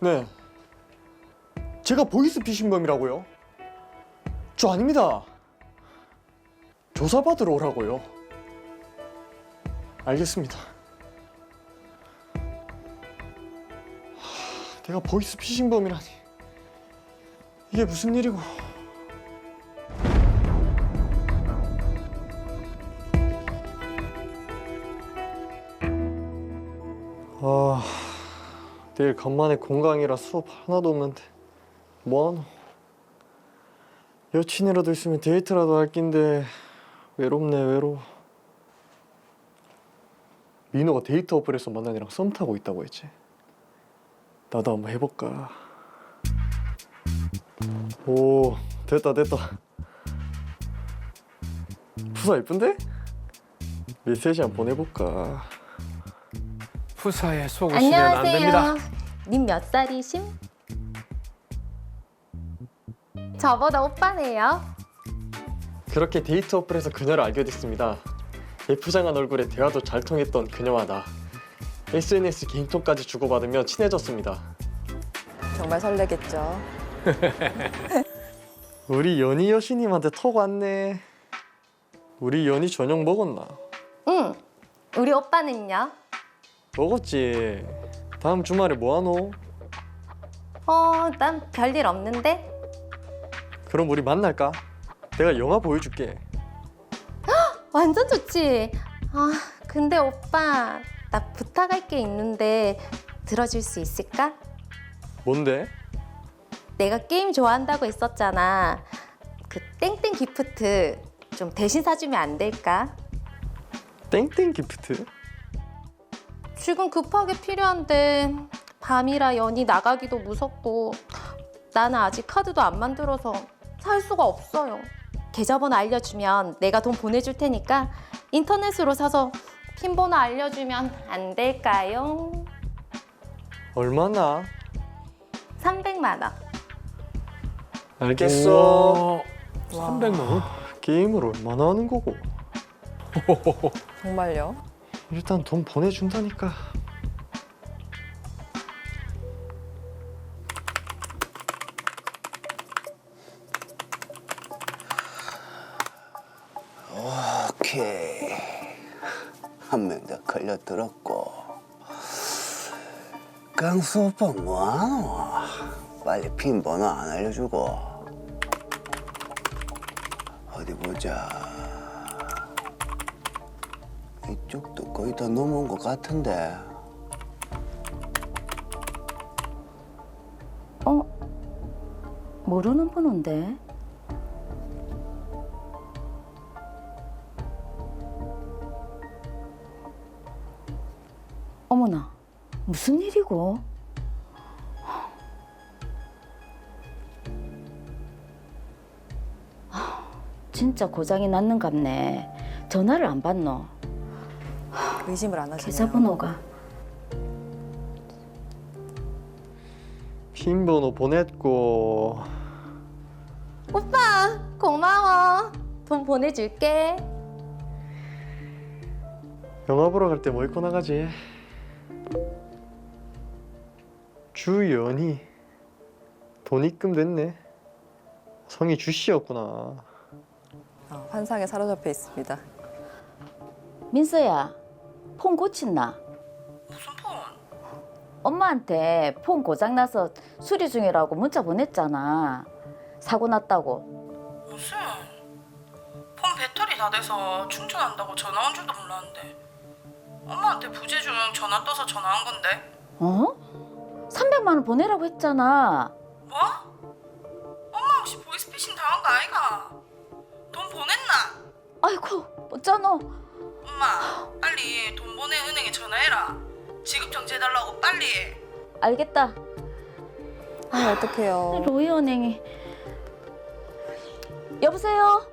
네. 제가 보이스피싱범이라고요? 저 아닙니다. 조사받으러 오라고요. 알겠습니다. 내가 보이스피싱범이라니. 이게 무슨 일이고. 내일 간만에 공강이라 수업 하나도 없는데 뭐하노? 여친이라도 있으면 데이트라도 할 낀데 외롭네 외로워. 민호가 데이트 어플에서 만난 애랑 썸 타고 있다고 했지. 나도 한번 해볼까. 오, 됐다. 푸사 예쁜데? 메시지 한번 보내볼까. 푸사에 속으시면 안 됩니다. 안녕하세요. 님 몇 살이심? 저보다 오빠네요. 그렇게 데이트 어플에서 그녀를 알게 됐습니다. 예쁘장한 얼굴에 대화도 잘 통했던 그녀와 나. SNS 개인톡까지 주고받으며 친해졌습니다. 정말 설레겠죠. 우리 연희 여신님한테 톡 왔네. 우리 연희 저녁 먹었나? 응. 우리 오빠는요? 먹었지. 다음 주말에 뭐하노? 난 별일 없는데? 그럼 우리 만날까? 내가 영화 보여줄게. 완전 좋지. 근데 오빠, 나 부탁할 게 있는데 들어줄 수 있을까? 뭔데? 내가 게임 좋아한다고 했었잖아. 그 땡땡 기프트 좀 대신 사주면 안 될까? 땡땡 기프트? 지금 급하게 필요한데 밤이라 연이 나가기도 무섭고 나는 아직 카드도 안 만들어서 살 수가 없어요. 계좌번호 알려주면 내가 돈 보내줄 테니까 인터넷으로 사서 핀 번호 알려주면 안 될까요? 얼마나? 300만 원. 알겠어. 300만 원? 게임을 얼마나 하는 거고? 정말요? 일단 돈 보내준다니까. 오케이. 한 명 더 걸려들었고. 강수 오빠 뭐하노? 빨리 핀 번호 안 알려주고. 어디 보자. 이쪽도 거의 다 넘어온 것 같은데. 모르는 번호인데. 어머나, 무슨 일이고? 진짜 고장이 났는갑네. 전화를 안 받노. 의심을 안 하시네요. 계좌번호가. 핀 번호 보냈고. 오빠 고마워. 돈 보내줄게. 영화 보러 갈 때 뭐 입고 나가지? 주연희. 돈 입금됐네. 성이 주씨였구나. 환상에 사로잡혀 있습니다. 민서야, 폰 고친나? 무슨 폰? 엄마한테 폰 고장나서 수리 중이라고 문자 보냈잖아. 사고 났다고. 무슨? 폰 배터리 다 돼서 충전한다고 전화 온 줄도 몰랐는데 엄마한테 부재중 전화 떠서 전화한 건데. 어? 300만 원 보내라고 했잖아. 뭐? 엄마 혹시 보이스피싱 당한 거 아이가? 돈 보냈나? 아이고, 어쩌노? 엄마 빨리 돈 보낸 은행에 전화해라. 지급 정지해달라고 빨리. 알겠다. 어떡해요. 로이은행이. 여보세요?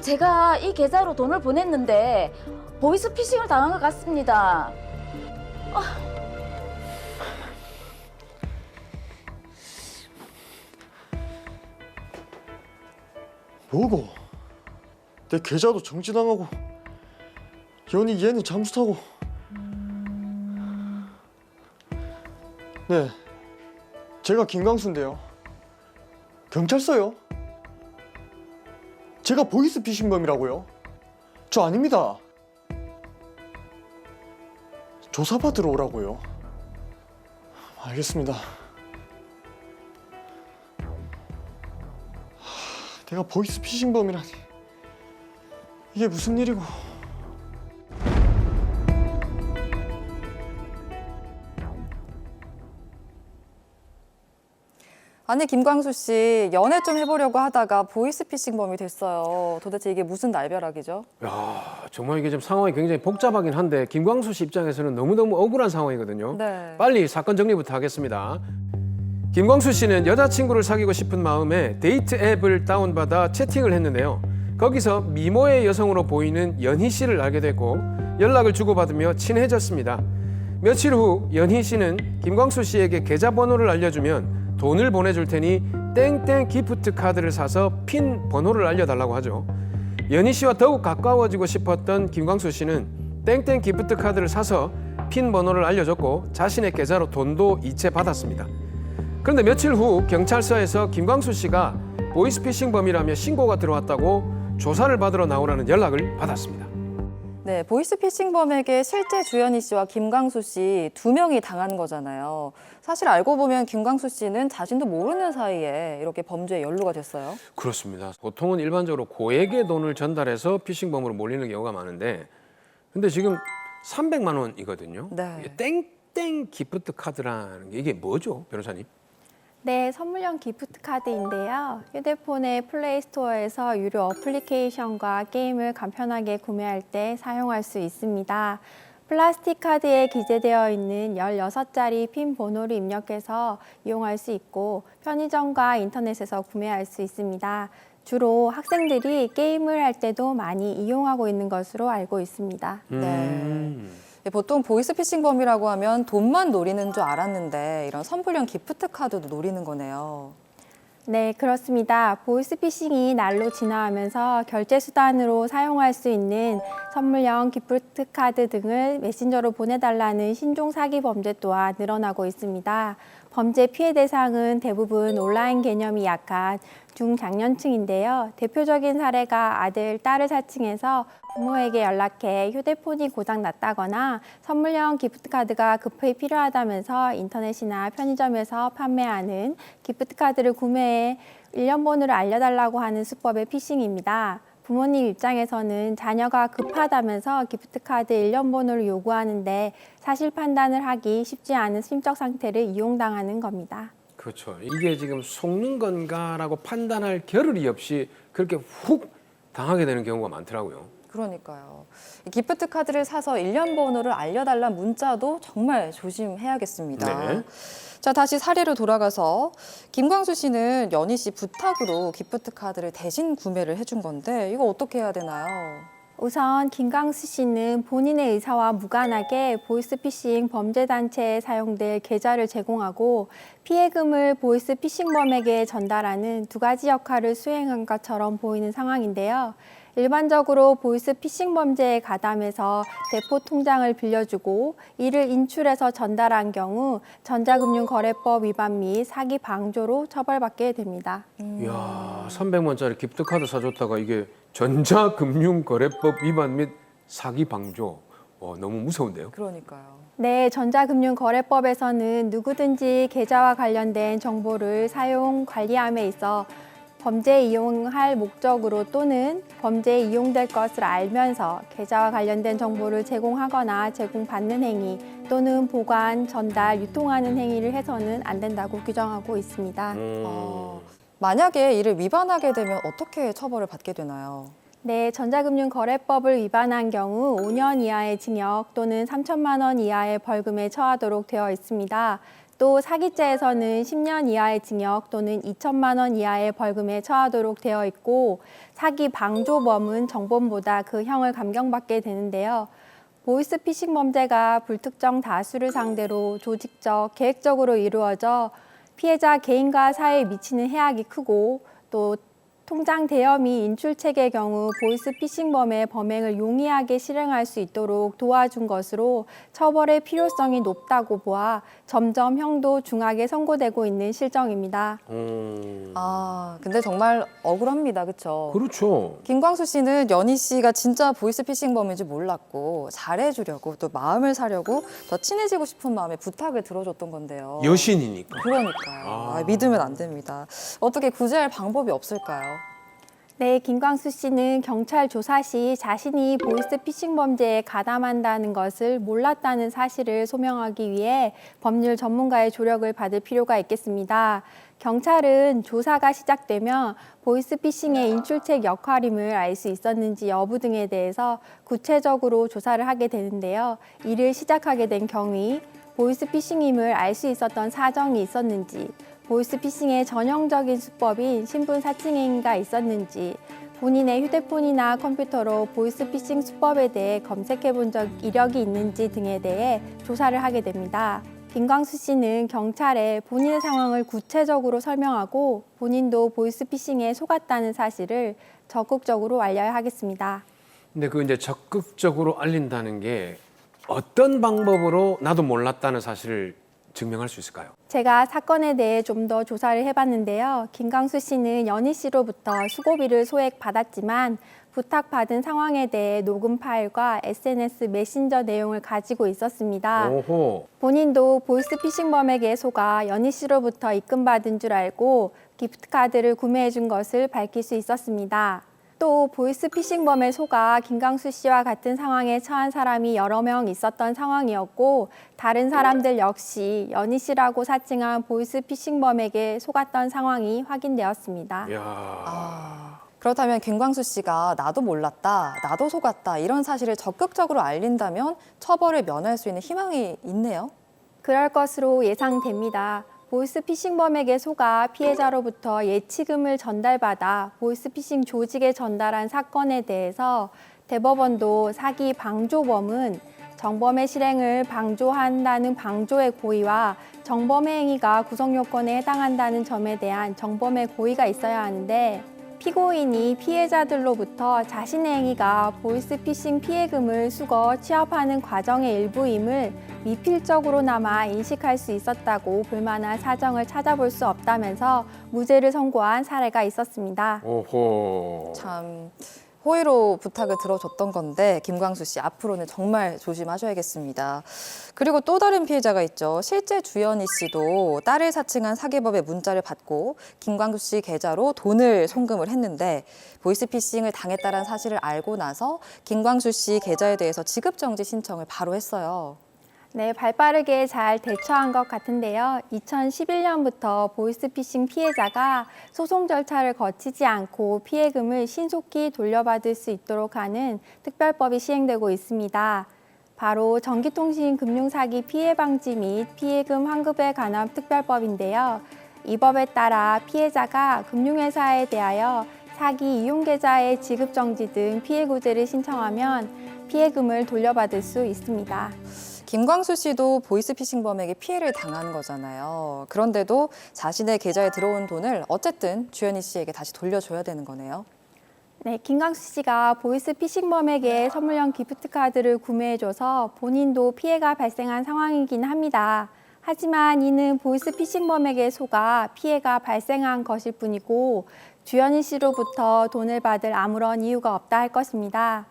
제가 이 계좌로 돈을 보냈는데 보이스피싱을 당한 것 같습니다. 뭐고? 내 계좌도 정지당하고 연희 얘는 잠수 타고. 네, 제가 김광수인데요. 경찰서요? 제가 보이스피싱범이라고요? 저 아닙니다. 조사받으러 오라고요. 알겠습니다. 내가 보이스피싱범이라니. 이게 무슨 일이고. 아니 김광수 씨 연애 좀 해보려고 하다가 보이스피싱범이 됐어요. 도대체 이게 무슨 날벼락이죠? 야, 정말 이게 좀 상황이 굉장히 복잡하긴 한데 김광수 씨 입장에서는 너무너무 억울한 상황이거든요. 네. 빨리 사건 정리부터 하겠습니다. 김광수 씨는 여자친구를 사귀고 싶은 마음에 데이트 앱을 다운받아 채팅을 했는데요. 거기서 미모의 여성으로 보이는 연희 씨를 알게 됐고 연락을 주고받으며 친해졌습니다. 며칠 후 연희 씨는 김광수 씨에게 계좌번호를 알려주면 돈을 보내줄 테니 땡땡 기프트 카드를 사서 핀 번호를 알려달라고 하죠. 연희 씨와 더욱 가까워지고 싶었던 김광수 씨는 땡땡 기프트 카드를 사서 핀 번호를 알려줬고 자신의 계좌로 돈도 이체받았습니다. 그런데 며칠 후 경찰서에서 김광수 씨가 보이스피싱범이라며 신고가 들어왔다고 조사를 받으러 나오라는 연락을 받았습니다. 네, 보이스피싱범에게 실제 주연희 씨와 김광수 씨 두 명이 당한 거잖아요. 사실 알고 보면 김광수 씨는 자신도 모르는 사이에 이렇게 범죄에 연루가 됐어요. 그렇습니다. 보통은 일반적으로 고액의 돈을 전달해서 피싱범으로 몰리는 경우가 많은데 근데 지금 300만 원이거든요. 네. 이게 땡땡 기프트 카드라는 게 이게 뭐죠, 변호사님? 네, 선물용 기프트 카드인데요. 휴대폰의 플레이스토어에서 유료 어플리케이션과 게임을 간편하게 구매할 때 사용할 수 있습니다. 플라스틱 카드에 기재되어 있는 16자리 핀 번호를 입력해서 이용할 수 있고 편의점과 인터넷에서 구매할 수 있습니다. 주로 학생들이 게임을 할 때도 많이 이용하고 있는 것으로 알고 있습니다. 네, 보통 보이스피싱범이라고 하면 돈만 노리는 줄 알았는데 이런 선불형 기프트 카드도 노리는 거네요. 네, 그렇습니다. 보이스피싱이 날로 진화하면서 결제 수단으로 사용할 수 있는 선물형 기프트 카드 등을 메신저로 보내달라는 신종 사기 범죄 또한 늘어나고 있습니다. 범죄 피해 대상은 대부분 온라인 개념이 약한 중장년층인데요. 대표적인 사례가 아들, 딸을 사칭해서 부모에게 연락해 휴대폰이 고장났다거나 선물형 기프트카드가 급히 필요하다면서 인터넷이나 편의점에서 판매하는 기프트카드를 구매해 일련 번호를 알려달라고 하는 수법의 피싱입니다. 부모님 입장에서는 자녀가 급하다면서 기프트카드 일련 번호를 요구하는데 사실 판단을 하기 쉽지 않은 심적 상태를 이용당하는 겁니다. 그렇죠. 이게 지금 속는 건가라고 판단할 겨를이 없이 그렇게 훅 당하게 되는 경우가 많더라고요. 그러니까요. 이 기프트 카드를 사서 일련 번호를 알려달라는 문자도 정말 조심해야겠습니다. 네. 자, 다시 사례로 돌아가서 김광수 씨는 연희 씨 부탁으로 기프트 카드를 대신 구매를 해준 건데 이거 어떻게 해야 되나요? 우선 김광수 씨는 본인의 의사와 무관하게 보이스피싱 범죄단체에 사용될 계좌를 제공하고 피해금을 보이스피싱범에게 전달하는 두 가지 역할을 수행한 것처럼 보이는 상황인데요. 일반적으로 보이스피싱 범죄에 가담해서 대포 통장을 빌려주고 이를 인출해서 전달한 경우 전자금융거래법 위반 및 사기 방조로 처벌받게 됩니다. 이야, 300만짜리 기프트 카드 사줬다가 이게 전자금융거래법 위반 및 사기 방조. 너무 무서운데요. 그러니까요. 네, 전자금융거래법에서는 누구든지 계좌와 관련된 정보를 사용, 관리함에 있어 범죄에 이용할 목적으로 또는 범죄에 이용될 것을 알면서 계좌와 관련된 정보를 제공하거나 제공받는 행위 또는 보관, 전달, 유통하는 행위를 해서는 안 된다고 규정하고 있습니다. 만약에 이를 위반하게 되면 어떻게 처벌을 받게 되나요? 네, 전자금융거래법을 위반한 경우 5년 이하의 징역 또는 3천만 원 이하의 벌금에 처하도록 되어 있습니다. 또 사기죄에서는 10년 이하의 징역 또는 2천만 원 이하의 벌금에 처하도록 되어 있고 사기 방조범은 정범보다 그 형을 감경받게 되는데요. 보이스피싱 범죄가 불특정 다수를 상대로 조직적, 계획적으로 이루어져 피해자 개인과 사회에 미치는 해악이 크고 또 통장 대여 및 인출책의 경우 보이스피싱범의 범행을 용이하게 실행할 수 있도록 도와준 것으로 처벌의 필요성이 높다고 보아 점점 형도 중하게 선고되고 있는 실정입니다. 아, 근데 정말 억울합니다. 그렇죠? 그렇죠. 김광수 씨는 연희 씨가 진짜 보이스피싱범인지 몰랐고 잘해주려고 또 마음을 사려고 더 친해지고 싶은 마음에 부탁을 들어줬던 건데요. 여신이니까. 그러니까요. 아. 믿으면 안 됩니다. 어떻게 구제할 방법이 없을까요? 네, 김광수 씨는 경찰 조사 시 자신이 보이스피싱 범죄에 가담한다는 것을 몰랐다는 사실을 소명하기 위해 법률 전문가의 조력을 받을 필요가 있겠습니다. 경찰은 조사가 시작되면 보이스피싱의 인출책 역할임을 알 수 있었는지 여부 등에 대해서 구체적으로 조사를 하게 되는데요. 이를 시작하게 된 경위, 보이스피싱임을 알 수 있었던 사정이 있었는지, 보이스피싱의 전형적인 수법인 신분 사칭 행위가 있었는지, 본인의 휴대폰이나 컴퓨터로 보이스피싱 수법에 대해 검색해 본 적 이력이 있는지 등에 대해 조사를 하게 됩니다. 김광수 씨는 경찰에 본인의 상황을 구체적으로 설명하고 본인도 보이스피싱에 속았다는 사실을 적극적으로 알려야 하겠습니다. 근데 그 이제 적극적으로 알린다는 게 어떤 방법으로 나도 몰랐다는 사실을 증명할 수 있을까요? 제가 사건에 대해 좀 더 조사를 해봤는데요. 김광수 씨는 연희 씨로부터 수고비를 소액 받았지만 부탁받은 상황에 대해 녹음 파일과 SNS 메신저 내용을 가지고 있었습니다. 오호. 본인도 보이스피싱범에게 속아 연희 씨로부터 입금받은 줄 알고 기프트카드를 구매해 준 것을 밝힐 수 있었습니다. 또 보이스피싱범에 속아 김광수 씨와 같은 상황에 처한 사람이 여러 명 있었던 상황이었고 다른 사람들 역시 연희 씨라고 사칭한 보이스피싱범에게 속았던 상황이 확인되었습니다. 야. 그렇다면 김광수 씨가 나도 몰랐다, 나도 속았다 이런 사실을 적극적으로 알린다면 처벌을 면할 수 있는 희망이 있네요. 그럴 것으로 예상됩니다. 보이스피싱범에게 속아 피해자로부터 예치금을 전달받아 보이스피싱 조직에 전달한 사건에 대해서 대법원도 사기 방조범은 정범의 실행을 방조한다는 방조의 고의와 정범의 행위가 구성 요건에 해당한다는 점에 대한 정범의 고의가 있어야 하는데 피고인이 피해자들로부터 자신의 행위가 보이스피싱 피해금을 수거 취합하는 과정의 일부임을 미필적으로나마 인식할 수 있었다고 볼만한 사정을 찾아볼 수 없다면서 무죄를 선고한 사례가 있었습니다. 오호. 참 호의로 부탁을 들어줬던 건데 김광수 씨 앞으로는 정말 조심하셔야겠습니다. 그리고 또 다른 피해자가 있죠. 실제 주연희 씨도 딸을 사칭한 사기범의 문자를 받고 김광수 씨 계좌로 돈을 송금을 했는데 보이스피싱을 당했다는 사실을 알고 나서 김광수 씨 계좌에 대해서 지급정지 신청을 바로 했어요. 네, 발빠르게 잘 대처한 것 같은데요. 2011년부터 보이스피싱 피해자가 소송 절차를 거치지 않고 피해금을 신속히 돌려받을 수 있도록 하는 특별법이 시행되고 있습니다. 바로 전기통신금융사기 피해방지 및 피해금 환급에 관한 특별법인데요. 이 법에 따라 피해자가 금융회사에 대하여 사기 이용계좌의 지급정지 등 피해구제를 신청하면 피해금을 돌려받을 수 있습니다. 김광수 씨도 보이스피싱범에게 피해를 당한 거잖아요. 그런데도 자신의 계좌에 들어온 돈을 어쨌든 주연희 씨에게 다시 돌려줘야 되는 거네요. 네, 김광수 씨가 보이스피싱범에게 선물용 기프트카드를 구매해줘서 본인도 피해가 발생한 상황이긴 합니다. 하지만 이는 보이스피싱범에게 속아 피해가 발생한 것일 뿐이고 주연희 씨로부터 돈을 받을 아무런 이유가 없다 할 것입니다.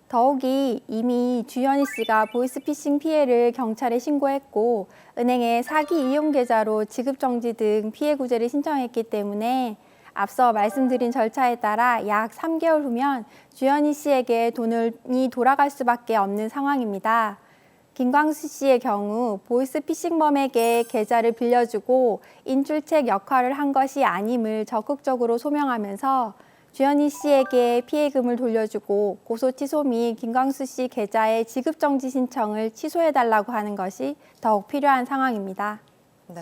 더욱이 이미 주연희 씨가 보이스피싱 피해를 경찰에 신고했고 은행에 사기 이용 계좌로 지급정지 등 피해 구제를 신청했기 때문에 앞서 말씀드린 절차에 따라 약 3개월 후면 주연희 씨에게 돈이 돌아갈 수밖에 없는 상황입니다. 김광수 씨의 경우 보이스피싱범에게 계좌를 빌려주고 인출책 역할을 한 것이 아님을 적극적으로 소명하면서 주연희 씨에게 피해금을 돌려주고 고소 취소 및 김광수 씨 계좌의 지급정지 신청을 취소해달라고 하는 것이 더욱 필요한 상황입니다. 네.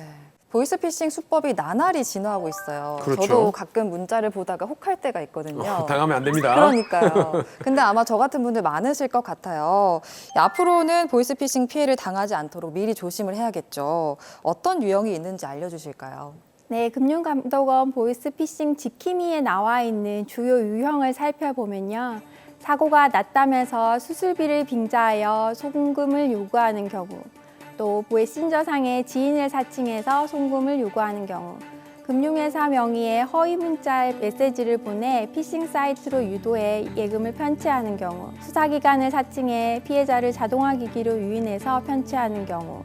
보이스피싱 수법이 나날이 진화하고 있어요. 그렇죠. 저도 가끔 문자를 보다가 혹할 때가 있거든요. 당하면 안 됩니다. 그러니까요. 근데 아마 저 같은 분들 많으실 것 같아요. 앞으로는 보이스피싱 피해를 당하지 않도록 미리 조심을 해야겠죠. 어떤 유형이 있는지 알려주실까요? 네, 금융감독원 보이스피싱 지킴이에 나와 있는 주요 유형을 살펴보면요. 사고가 났다면서 수술비를 빙자하여 송금을 요구하는 경우, 또 메신저상의 지인을 사칭해서 송금을 요구하는 경우, 금융회사 명의의 허위 문자 메시지를 보내 피싱 사이트로 유도해 예금을 편취하는 경우, 수사기관을 사칭해 피해자를 자동화 기기로 유인해서 편취하는 경우,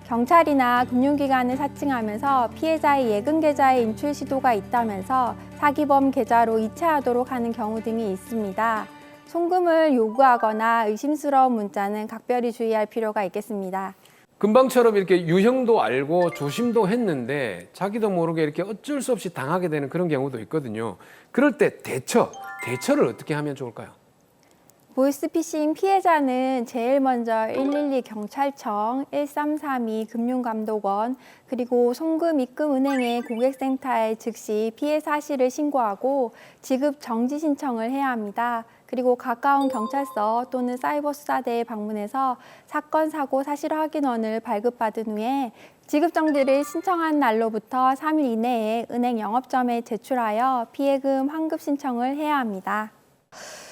경찰이나 금융기관을 사칭하면서 피해자의 예금 계좌에 인출 시도가 있다면서 사기범 계좌로 이체하도록 하는 경우 등이 있습니다. 송금을 요구하거나 의심스러운 문자는 각별히 주의할 필요가 있겠습니다. 금방처럼 이렇게 유형도 알고 조심도 했는데 자기도 모르게 이렇게 어쩔 수 없이 당하게 되는 그런 경우도 있거든요. 그럴 때 대처를 어떻게 하면 좋을까요? 보이스피싱 피해자는 제일 먼저 112 경찰청, 1332 금융감독원, 그리고 송금 입금 은행의 고객센터에 즉시 피해 사실을 신고하고 지급 정지 신청을 해야 합니다. 그리고 가까운 경찰서 또는 사이버수사대에 방문해서 사건, 사고, 사실 확인원을 발급받은 후에 지급 정지를 신청한 날로부터 3일 이내에 은행 영업점에 제출하여 피해금 환급 신청을 해야 합니다.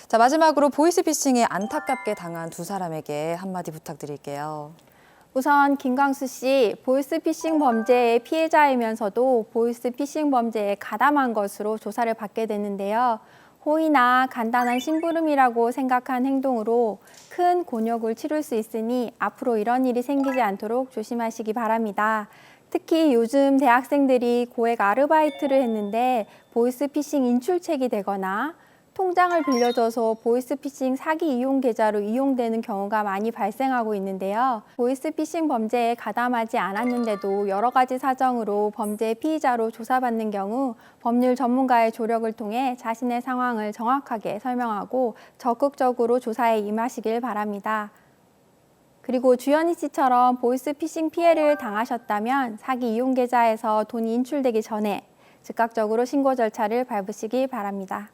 자, 마지막으로 보이스피싱에 안타깝게 당한 두 사람에게 한마디 부탁드릴게요. 우선 김광수 씨, 보이스피싱 범죄의 피해자이면서도 보이스피싱 범죄에 가담한 것으로 조사를 받게 됐는데요. 호의나 간단한 심부름이라고 생각한 행동으로 큰 곤욕을 치를 수 있으니 앞으로 이런 일이 생기지 않도록 조심하시기 바랍니다. 특히 요즘 대학생들이 고액 아르바이트를 했는데 보이스피싱 인출책이 되거나 통장을 빌려줘서 보이스피싱 사기 이용 계좌로 이용되는 경우가 많이 발생하고 있는데요. 보이스피싱 범죄에 가담하지 않았는데도 여러 가지 사정으로 범죄 피의자로 조사받는 경우 법률 전문가의 조력을 통해 자신의 상황을 정확하게 설명하고 적극적으로 조사에 임하시길 바랍니다. 그리고 주연희 씨처럼 보이스피싱 피해를 당하셨다면 사기 이용 계좌에서 돈이 인출되기 전에 즉각적으로 신고 절차를 밟으시기 바랍니다.